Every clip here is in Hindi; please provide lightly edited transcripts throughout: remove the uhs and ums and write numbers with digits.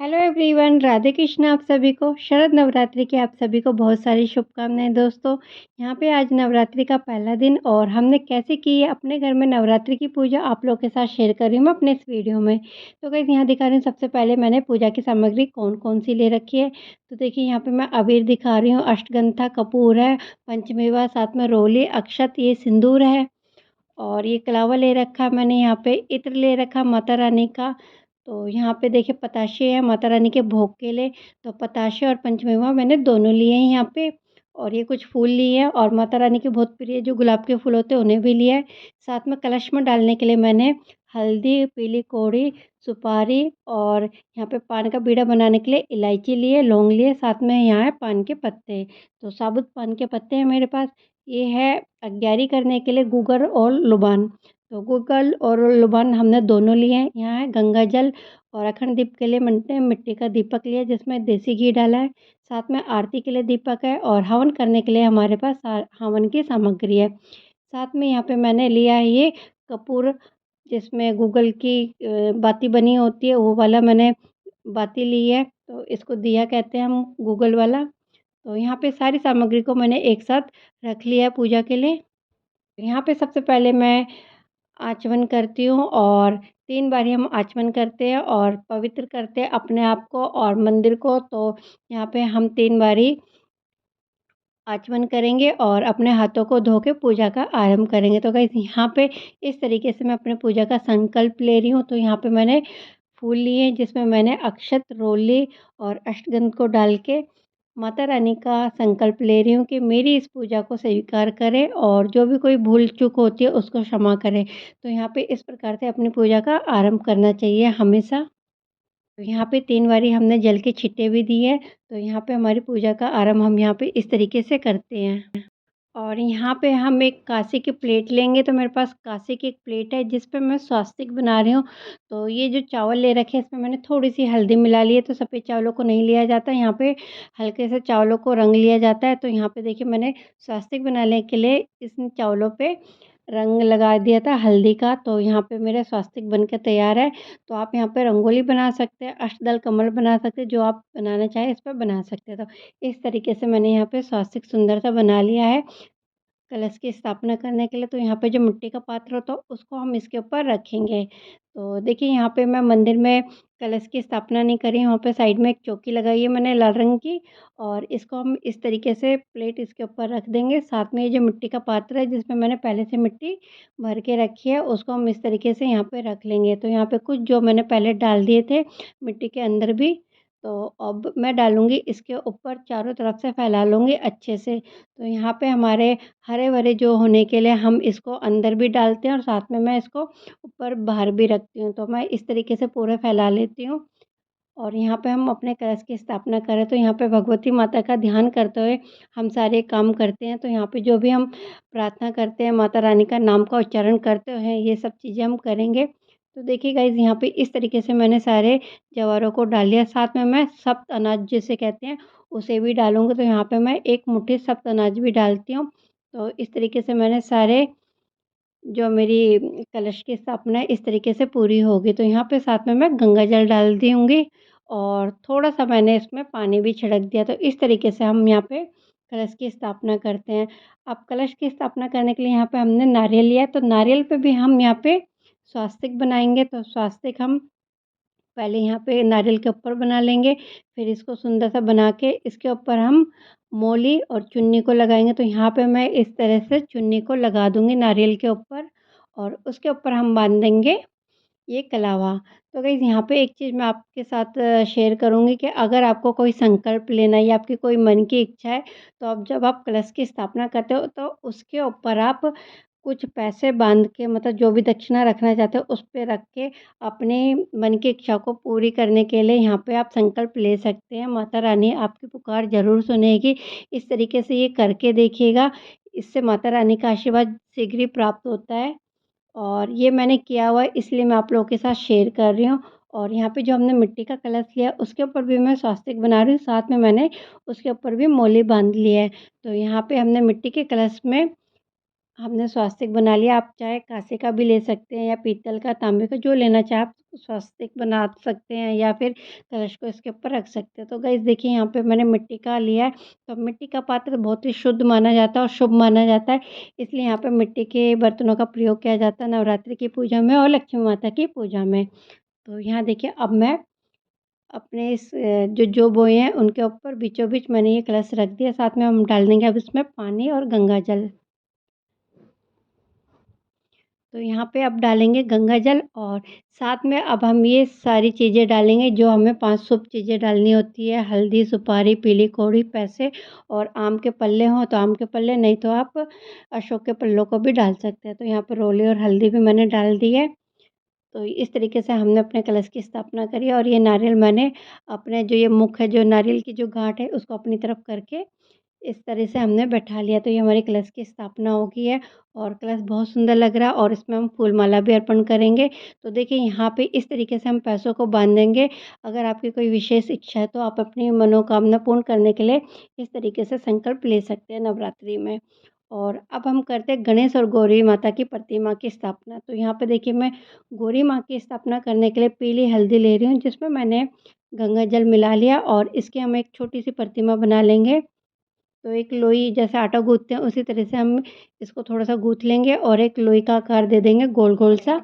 हेलो एवरीवन, राधे कृष्ण आप सभी को। शरद नवरात्रि की आप सभी को बहुत सारी शुभकामनाएं दोस्तों। यहाँ पे आज नवरात्रि का पहला दिन और हमने कैसे की है अपने घर में नवरात्रि की पूजा आप लोगों के साथ शेयर कर रही हूँ मैं अपने इस वीडियो में। तो गाइस यहाँ दिखा रही हूँ, सबसे पहले मैंने पूजा की सामग्री कौन कौन सी ले रखी है। तो देखिए यहाँ पे मैं अबीर दिखा रही हूँ, अष्टगंधा कपूर है, पंचमेवा, साथ में रोली, अक्षत, ये सिंदूर है और ये कलावा ले रखा है मैंने। यहाँ पे इत्र ले रखा माता रानी का। तो यहाँ पे देखिए पताशे हैं माता रानी के भोग के लिए। तो पताशे और पंचमेवा मैंने दोनों लिए हैं यहाँ पे। और ये कुछ फूल लिए हैं और माता रानी के बहुत प्रिय जो गुलाब के फूल होते हैं उन्हें भी लिया है। साथ में कलश में डालने के लिए मैंने हल्दी, पीली कौड़ी, सुपारी और यहाँ पे पान का बीड़ा बनाने के लिए इलायची लिए, लौंग लिए, साथ में यहाँ है पान के पत्ते। तो साबुत पान के पत्ते हैं मेरे पास। ये है अग्यारी करने के लिए गूगल और लुबान। तो गूगल और लुबान हमने दोनों लिए हैं। यहाँ है गंगा जल और अखंड दीप के लिए मैंने मिट्टी का दीपक लिया जिसमें देसी घी डाला है। साथ में आरती के लिए दीपक है और हवन करने के लिए हमारे पास हवन की सामग्री है। साथ में यहाँ पे मैंने लिया है ये कपूर, जिसमें गूगल की बाती बनी होती है, वो वाला मैंने बाती ली है। तो इसको दिया कहते हैं हम, गूगल वाला। तो यहाँ पे सारी सामग्री को मैंने एक साथ रख लिया है पूजा के लिए। यहाँ पे सबसे पहले मैं आचमन करती हूँ और 3 बारी हम आचमन करते हैं और पवित्र करते हैं अपने आप को और मंदिर को। तो यहाँ पे हम 3 बारी आचमन करेंगे और अपने हाथों को धो के पूजा का आरंभ करेंगे। तो गाइस यहाँ पे इस तरीके से मैं अपने पूजा का संकल्प ले रही हूँ। तो यहाँ पे मैंने फूल लिए हैं जिसमें मैंने अक्षत, रोली और अष्टगंध को डाल के माता रानी का संकल्प ले रही हूँ कि मेरी इस पूजा को स्वीकार करें और जो भी कोई भूल चूक होती है उसको क्षमा करें। तो यहाँ पे इस प्रकार से अपनी पूजा का आरंभ करना चाहिए हमेशा। तो यहाँ पे 3 बारी हमने जल के छींटे भी दिए हैं। तो यहाँ पे हमारी पूजा का आरंभ हम यहाँ पे इस तरीके से करते हैं। और यहाँ पे हम एक काँसे की प्लेट लेंगे। तो मेरे पास काँसे की एक प्लेट है जिस पे मैं स्वास्तिक बना रही हूँ। तो ये जो चावल ले रखे हैं इसमें मैंने थोड़ी-सी हल्दी मिला ली है। तो सफ़ेद चावलों को नहीं लिया जाता, यहाँ पे हल्के से चावलों को रंग लिया जाता है। तो यहाँ पे देखिए मैंने स्वास्तिक बनाने के लिए इन चावलों पे रंग लगा दिया था हल्दी का। तो यहाँ पे मेरा स्वास्तिक बन के तैयार है। तो आप यहाँ पे रंगोली बना सकते हैं, अष्टदल कमल बना सकते हैं, जो आप बनाना चाहें इस पे बना सकते हैं। तो इस तरीके से मैंने यहाँ पे स्वास्तिक सुंदर सा बना लिया है। कलश की स्थापना करने के लिए तो यहाँ पे जो मिट्टी का पात्र होता है उसको हम इसके ऊपर रखेंगे। तो देखिए यहाँ पे मैं मंदिर में कलश की स्थापना नहीं करी, वहाँ पे साइड में एक चौकी लगाई है मैंने लाल रंग की और इसको हम इस तरीके से प्लेट इसके ऊपर रख देंगे। साथ में ये जो मिट्टी का पात्र है जिसमें मैंने पहले से मिट्टी भर के रखी है उसको हम इस तरीके से यहाँ पे रख लेंगे। तो यहाँ पे कुछ जो मैंने पहले डाल दिए थे मिट्टी के अंदर भी, तो अब मैं डालूँगी इसके ऊपर, चारों तरफ से फैला लूँगी अच्छे से। तो यहाँ पे हमारे हरे-भरे जो होने के लिए हम इसको अंदर भी डालते हैं और साथ में मैं इसको ऊपर बाहर भी रखती हूँ। तो मैं इस तरीके से पूरा फैला लेती हूँ और यहाँ पे हम अपने कलश की स्थापना करें तो यहाँ पे भगवती माता का ध्यान करते हुए हम सारे काम करते हैं। तो यहाँ पे जो भी हम प्रार्थना करते हैं, माता रानी का नाम का उच्चारण करते हैं, ये सब चीज़ें हम करेंगे। तो देखिए गाइज़ यहाँ पे इस तरीके से मैंने सारे जवारों को डाल लिया। साथ में मैं सप्त अनाज जिसे कहते हैं उसे भी डालूँगी। तो यहाँ पे मैं 1 मुट्ठी सप्त अनाज भी डालती हूँ। तो इस तरीके से मैंने सारे जो मेरी कलश की स्थापना है इस तरीके से पूरी होगी। तो यहाँ पे साथ में मैं गंगा जल डाल दूँगी और थोड़ा-सा मैंने इसमें पानी भी छिड़क दिया। तो इस तरीके से हम यहाँ पे कलश की स्थापना करते हैं। अब कलश की स्थापना करने के लिए यहाँ पे हमने नारियल लिया है, तो नारियल पे भी हम यहाँ पे स्वास्तिक बनाएँगे। तो स्वास्तिक हम पहले यहाँ पे नारियल के ऊपर बना लेंगे, फिर इसको सुंदर सा बना के इसके ऊपर हम मोली और चुन्नी को लगाएँगे। तो यहाँ पे मैं इस तरह से चुन्नी को लगा दूँगी नारियल के ऊपर और उसके ऊपर हम बाँधेंगे ये कलावा। तो गाइज़ यहाँ पे एक चीज़ मैं आपके साथ शेयर करूँगी कि अगर आपको कोई संकल्प लेना है या आपकी कोई मन की इच्छा है, तो आप जब आप कलश की स्थापना करते हो तो उसके ऊपर आप कुछ पैसे बाँध के, मतलब जो भी दक्षिणा रखना चाहते हो उस पे रख के अपने मन की इच्छा को पूरी करने के लिए यहाँ पे आप संकल्प ले सकते हैं। माता रानी आपकी पुकार ज़रूर सुनेगी। इस तरीके से ये करके देखिएगा, इससे माता रानी का आशीर्वाद शीघ्र ही प्राप्त होता है। और ये मैंने किया हुआ है इसलिए मैं आप लोगों के साथ शेयर कर रही हूँ। और यहाँ पे जो हमने मिट्टी का कलश लिया उसके ऊपर भी मैं स्वास्तिक बना रही हूँ, साथ में मैंने उसके ऊपर भी मोली बाँध ली है। तो यहाँ पे हमने मिट्टी के कलश में हमने स्वास्तिक बना लिया, आप चाहे काँसे का भी ले सकते हैं या पीतल का, तांबे का, जो लेना चाहे आप स्वास्तिक बना सकते हैं या फिर कलश को इसके ऊपर रख सकते हैं। तो गाइस देखिए यहाँ पे मैंने मिट्टी का लिया है, तो मिट्टी का पात्र बहुत ही शुद्ध माना जाता है और शुभ माना जाता है, इसलिए यहाँ पे मिट्टी के बर्तनों का प्रयोग किया जाता है नवरात्रि की पूजा में और लक्ष्मी माता की पूजा में। तो यहाँ देखिए अब मैं अपने इस जो बोए हैं उनके ऊपर बीचों-बीच मैंने ये कलश रख दिया, साथ में हम डाल देंगे अब इसमें पानी और गंगा जल। तो यहाँ पे अब डालेंगे गंगा जल और साथ में अब हम ये सारी चीज़ें डालेंगे जो हमें 5 शुभ चीज़ें डालनी होती है, हल्दी, सुपारी, पीली कौड़ी, पैसे और आम के पल्ले हों तो आम के पल्ले, नहीं तो आप अशोक के पल्लों को भी डाल सकते हैं। तो यहाँ पे रोली और हल्दी भी मैंने डाल दी है। तो इस तरीके से हमने अपने कलश की स्थापना करी और ये नारियल मैंने अपने जो ये मुख है, जो नारियल की जो गाँठ है उसको अपनी तरफ करके इस तरह से हमने बैठा लिया। तो ये हमारी कलश की स्थापना हो गई है और कलश बहुत सुंदर लग रहा है और इसमें हम फूल माला भी अर्पण करेंगे। तो देखिए यहाँ पे इस तरीके से हम पैसों को बाँधेंगे। अगर आपकी कोई विशेष इच्छा है तो आप अपनी मनोकामना पूर्ण करने के लिए इस तरीके से संकल्प ले सकते हैं नवरात्रि में। और अब हम करते हैं गणेश और गौरी माता की प्रतिमा की स्थापना। तो यहाँ पे देखिए मैं गौरी माँ की स्थापना करने के लिए पीली हल्दी ले रही हूँ जिसमें मैंने गंगा जल मिला लिया और इसकी हम एक छोटी-सी प्रतिमा बना लेंगे। तो एक लोई जैसे आटा गूँथते हैं उसी तरह से हम इसको थोड़ा-सा गूँथ लेंगे और एक लोई का आकार दे देंगे गोल-गोल सा।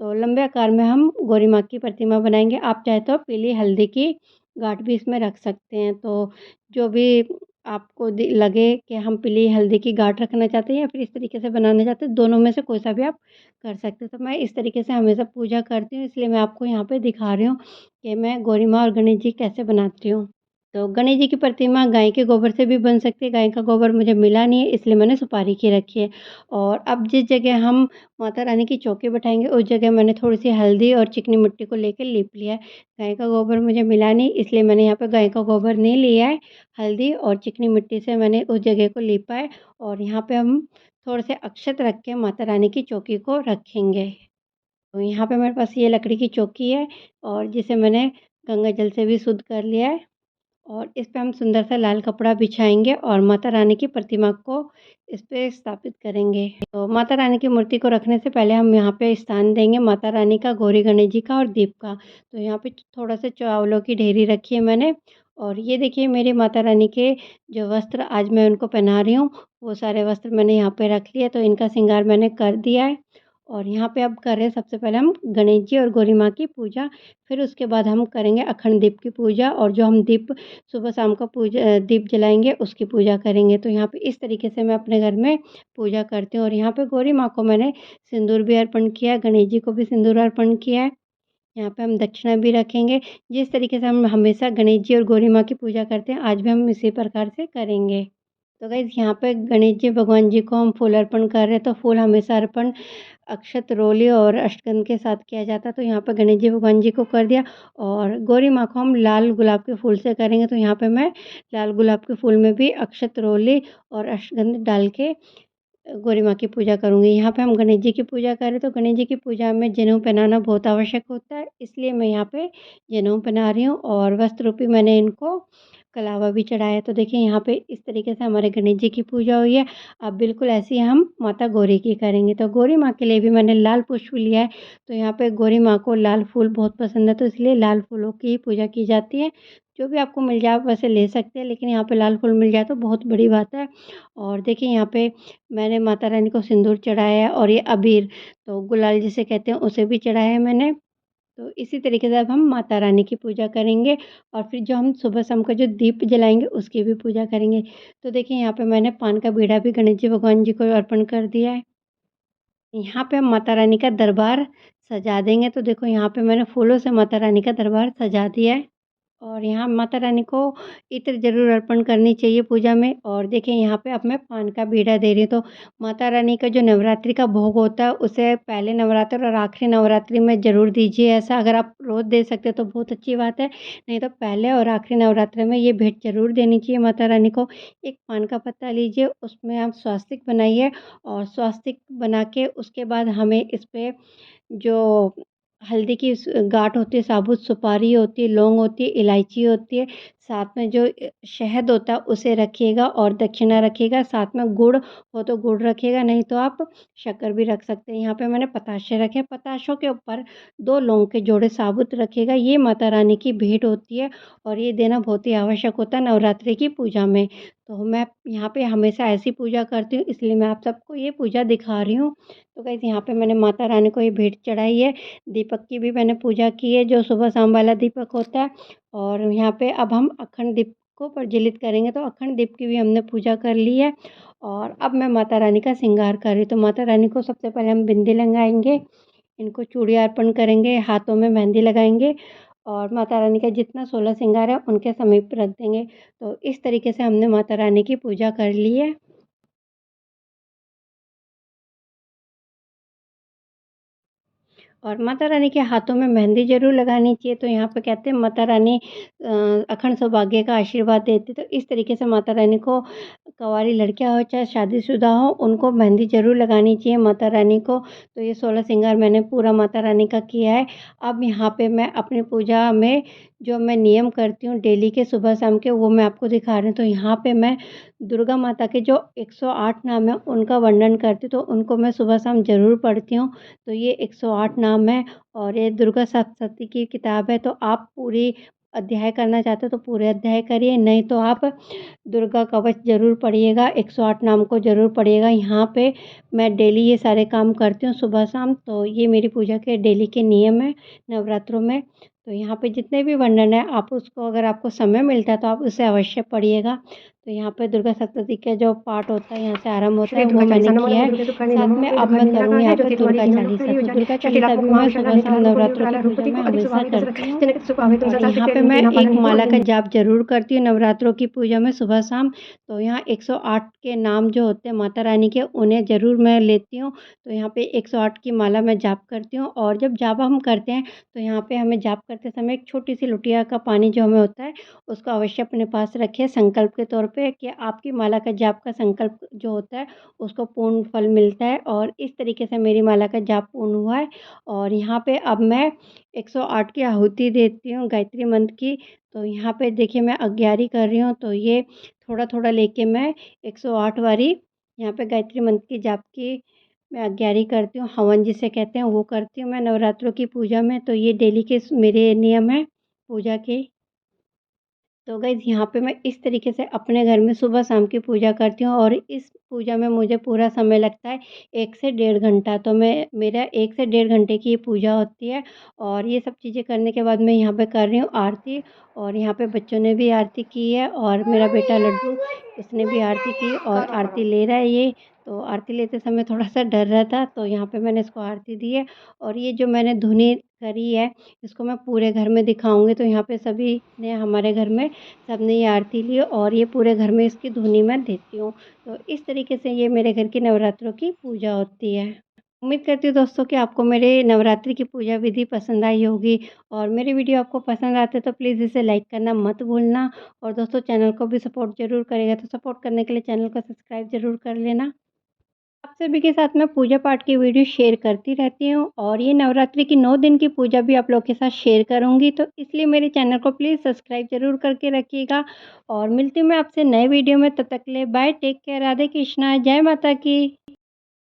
तो लंबे आकार में हम गौरी माँ की प्रतिमा बनाएँगे। आप चाहे तो पीली हल्दी की गाँठ भी इसमें रख सकते हैं। तो जो भी आपको लगे कि हम पीली हल्दी की गाँठ रखना चाहते हैं या फिर इस तरीके से बनाना चाहते हैं, दोनों में से कोई सा भी आप कर सकते हैं। तो मैं इस तरीके से हमेशा पूजा करती हूँ, इसलिए मैं आपको यहाँ पे दिखा रही हूँ कि मैं गौरी माँ और गणेश जी कैसे बनाती हूँ। तो गणेश जी की प्रतिमा गाय के गोबर से भी बन सकती है, गाय का गोबर मुझे मिला नहीं है इसलिए मैंने सुपारी की रखी है। और अब जिस जगह हम माता रानी की चौकी बैठाएँगे उस जगह मैंने थोड़ी-सी हल्दी और चिकनी मिट्टी को लेके लीप लिया है। गाय का गोबर मुझे मिला नहीं इसलिए मैंने यहाँ पे गाय का गोबर नहीं लिया है, हल्दी और चिकनी मिट्टी से मैंने उस जगह को लीपा है और यहाँ पे हम थोड़े से अक्षत रख के माता रानी की चौकी को रखेंगे। तो यहाँ पे मेरे पास ये लकड़ी की चौकी है और जिसे मैंने गंगा जल से भी शुद्ध कर लिया है। और इस पे हम सुंदर सा लाल कपड़ा बिछाएँगे और माता रानी की प्रतिमा को इस पे स्थापित करेंगे। तो माता रानी की मूर्ति को रखने से पहले हम यहाँ पे स्थान देंगे माता रानी का, गौरी गणेश जी का और दीप का। तो यहाँ पे थोड़ा-सा चावलों की ढेरी रखी है मैंने और ये देखिए मेरी माता रानी के जो वस्त्र आज मैं उनको पहना रही हूँ, वो सारे वस्त्र मैंने यहाँ पे रख लिए, तो इनका श्रृंगार मैंने कर दिया है। और यहाँ पे अब कर रहे हैं सबसे पहले हम गणेश जी और गौरी माँ की पूजा, फिर उसके बाद हम करेंगे अखंड दीप की पूजा और जो हम दीप सुबह शाम का दीप जलाएँगे उसकी पूजा करेंगे। तो यहाँ पे इस तरीके से मैं अपने घर में पूजा करती हूँ और यहाँ पे गौरी माँ को मैंने सिंदूर भी अर्पण किया है, गणेश जी को भी सिंदूर अर्पण किया है। यहाँ पे हम दक्षिणा भी रखेंगे। जिस तरीके से हम हमेशा गणेश जी और गौरी माँ की पूजा करते हैं, आज भी हम इसी प्रकार से करेंगे। तो गाइज़ यहाँ पे गणेश जी भगवान जी को हम फूल अर्पण कर रहे हैं, तो फूल हमेशा अर्पण अक्षत रोली और अष्टगंध के साथ किया जाता है। तो यहाँ पे गणेश जी भगवान जी को कर दिया और गौरी माँ को हम लाल गुलाब के फूल से करेंगे। तो यहाँ पे मैं लाल गुलाब के फूल में भी अक्षत रोली और अष्टगंध डाल के गौरी माँ की पूजा करूँगी। यहाँ पे हम गणेश जी की पूजा कर रहे हैं, तो गणेश जी की पूजा में जनेऊ पहनाना बहुत आवश्यक होता है, इसलिए मैं यहाँ पे जनेऊ पहना रही हूँ और वस्त्र रूपी मैंने इनको कलावा भी चढ़ाया है। तो देखिए यहाँ पे इस तरीके से हमारे गणेश जी की पूजा हुई है। अब बिल्कुल ऐसे ही हम माता गौरी की करेंगे। तो गौरी माँ के लिए भी मैंने लाल पुष्प लिया है, तो यहाँ पे गौरी माँ को लाल फूल बहुत पसंद है, तो इसलिए लाल फूलों की ही पूजा की जाती है। जो भी आपको मिल जाए आप वैसे ले सकते हैं, लेकिन यहाँ पे लाल फूल मिल जाए तो बहुत बड़ी बात है। और देखिए यहाँ पे मैंने माता रानी को सिंदूर चढ़ाया है और ये अबीर तो गुलाल जिसे कहते हैं उसे भी चढ़ाया है मैंने। तो इसी तरीके से अब हम माता रानी की पूजा करेंगे और फिर जो हम सुबह शाम का जो दीप जलाएँगे उसकी भी पूजा करेंगे। तो देखिए यहाँ पे मैंने पान का बीड़ा भी गणेश जी भगवान जी को अर्पण कर दिया है। यहाँ पे हम माता रानी का दरबार सजा देंगे। तो देखो यहाँ पे मैंने फूलों से माता रानी का दरबार सजा दिया है। और यहाँ माता रानी को इत्र ज़रूर अर्पण करनी चाहिए पूजा में और देखिए यहाँ पे अब मैं पान का बीड़ा दे रही हूँ। तो माता रानी का जो नवरात्रि का भोग होता है उसे पहले नवरात्र और आखिरी नवरात्रि में ज़रूर दीजिए। ऐसा अगर आप रोज़ दे सकते हो तो बहुत अच्छी बात है, नहीं तो पहले और आखिरी नवरात्रि में ये भेंट ज़रूर देनी चाहिए माता रानी को। एक पान का पत्ता लीजिए, उसमें आप स्वास्तिक बनाइए और स्वास्तिक बना के उसके बाद हमें इस पे जो हल्दी की गाँठ होती है, साबुत सुपारी होती है, लौंग होती है, इलायची होती है, साथ में जो शहद होता है उसे रखिएगा और दक्षिणा रखिएगा। साथ में गुड़ हो तो गुड़ रखिएगा, नहीं तो आप शक्कर भी रख सकते हैं। यहाँ पे मैंने पताशे रखे, पताशों के ऊपर 2 लौंग के जोड़े साबुत रखिएगा। ये माता रानी की भेंट होती है और ये देना बहुत ही आवश्यक होता है नवरात्रि की पूजा में। तो मैं यहाँ पे हमेशा ऐसी पूजा करती हूँ, इसलिए मैं आप सबको ये पूजा दिखा रही हूँ। तो गाइस यहाँ पे मैंने माता रानी को ये भेंट चढ़ाई है। दीपक की भी मैंने पूजा की है, जो सुबह शाम वाला दीपक होता है। और यहाँ पे अब हम अखंड दीप को प्रज्वलित करेंगे, तो अखंड दीप की भी हमने पूजा कर ली है। और अब मैं माता रानी का श्रृंगार कर रही हूँ। तो माता रानी को सबसे पहले हम बिंदी लगाएँगे, इनको चूड़ियाँ अर्पण करेंगे, हाथों में मेहंदी लगाएँगे और माता रानी का जितना 16 श्रृंगार है उनके समीप रख देंगे। तो इस तरीके से हमने माता रानी की पूजा कर ली है। और माता रानी के हाथों में मेहंदी ज़रूर लगानी चाहिए। तो यहाँ पे कहते हैं माता रानी अखंड सौभाग्य का आशीर्वाद देती है। तो इस तरीके से माता रानी को कंवारी लड़कियाँ हो चाहे शादीशुदा हो, उनको मेहंदी ज़रूर लगानी चाहिए माता रानी को। तो ये 16 श्रृंगार मैंने पूरा माता रानी का किया है। अब यहाँ पे मैं अपनी पूजा में जो मैं नियम करती हूँ डेली के सुबह शाम के, वो मैं आपको दिखा रही हूँ। तो यहाँ पे मैं दुर्गा माता के जो 108 नाम है उनका वर्णन करती हूँ, तो उनको मैं सुबह शाम ज़रूर पढ़ती हूँ। तो ये 108 नाम है और ये दुर्गा सप्तशती की किताब है। तो आप पूरी अध्याय करना चाहते हो तो पूरे अध्याय करिए, नहीं तो आप दुर्गा कवच ज़रूर पढ़िएगा, 108 नाम को ज़रूर पढ़िएगा। यहाँ पे मैं डेली ये सारे काम करती हूँ सुबह शाम। तो ये मेरी पूजा के डेली के नियम हैं नवरात्रों में। तो यहाँ पे जितने भी वर्णन है आप उसको, अगर आपको समय मिलता है तो आप उसे अवश्य पढ़िएगा। तो यहाँ पे दुर्गा सप्तशती का जो पाठ होता है यहाँ से आरंभ होता श्री है, वो दुर्गा मैंने चालीसा नमो किया नमो है। दुर्गे सुखानि साथ नमो में ओम अब दुर्गा मैं निराकार करूँगी है यहाँ पे ज्योति तुम्हारी दुर्गा तीनों लोक चालीसा। प्रहरी तो उजाले दुर्गा चालीसा षष्ठीलाभ भी मैं महावृषा सुबह शाम नेत्रालोक कोटि नवरात्रों की उज्ज्वला पूजा रूपति में अति हमेशा सुभावे करती दशरथ हूँ। जनक सुभावे तुम और संसार यहाँ सिद्धि पे रीति मैं नाम एक पालन माला का को जाप ज़रूर करती हूँ नवरात्रों की पूजा में सुबह शाम। तो यहाँ 108 के नाम जो होते हैं माता रानी के, उन्हें ज़रूर मैं लेती हूँ। तो यहाँ पे 108 की माला मैं जाप करती हूँ। और जब जाप हम करते हैं तो यहाँ पे हमें जाप करते समय एक छोटी-सी लोटिया का पानी जो हमें होता है, उसको अवश्य अपने पास रखिए संकल्प के तौर पे, कि आपकी माला का जाप का संकल्प जो होता है उसको पूर्ण फल मिलता है। और इस तरीके से मेरी माला का जाप पूर्ण हुआ है। और यहाँ पे अब मैं 108 की आहुति देती हूँ गायत्री मंत्र की। तो यहाँ पे देखिए मैं 11 कर रही हूँ, तो ये थोड़ा-थोड़ा लेके मैं 108 बारी यहाँ पे गायत्री मंत्र की जाप की मैं 11 करती हूँ। हवन जिसे कहते हैं वो करती हूँ मैं नवरात्रों की पूजा में। तो ये डेली के मेरे नियम हैं पूजा के। तो गाइज़ यहाँ पे मैं इस तरीके से अपने घर में सुबह शाम की पूजा करती हूँ और इस पूजा में मुझे पूरा समय लगता है 1 से डेढ़ घंटा। तो मैं मेरा 1 से डेढ़ घंटे की ये पूजा होती है। और ये सब चीज़ें करने के बाद मैं यहाँ पे कर रही हूँ आरती। और यहाँ पे बच्चों ने भी आरती की है और मेरा बेटा लड्डू, उसने भी आरती की और आरती ले रहा है ये। तो आरती लेते समय थोड़ा-सा डर रहा था, तो यहाँ पे मैंने इसको आरती दी है। और ये जो मैंने धुनी करी है, इसको मैं पूरे घर में दिखाऊँगी। तो यहाँ पे सभी ने हमारे घर में सबने ये आरती ली और ये पूरे घर में इसकी धुनी मैं देती हूँ। तो इस तरीके से ये मेरे घर की नवरात्रों की पूजा होती है। उम्मीद करती हूँ दोस्तों कि आपको मेरे नवरात्रि की पूजा विधि पसंद आई होगी। और मेरी वीडियो आपको पसंद आते तो प्लीज़ इसे लाइक करना मत भूलना। और दोस्तों चैनल को भी सपोर्ट ज़रूर करिएगा, तो सपोर्ट करने के लिए चैनल को सब्सक्राइब ज़रूर कर लेना। आप सभी के साथ मैं पूजा पाठ की वीडियो शेयर करती रहती हूँ और ये नवरात्रि की 9 दिन की पूजा भी आप लोग के साथ शेयर करूँगी। तो इसलिए मेरे चैनल को प्लीज़ सब्सक्राइब ज़रूर करके रखिएगा। और मिलती हूँ मैं आपसे नए वीडियो में, तब तक के लिए bye, take care, Radhe Krishna, जय माता की।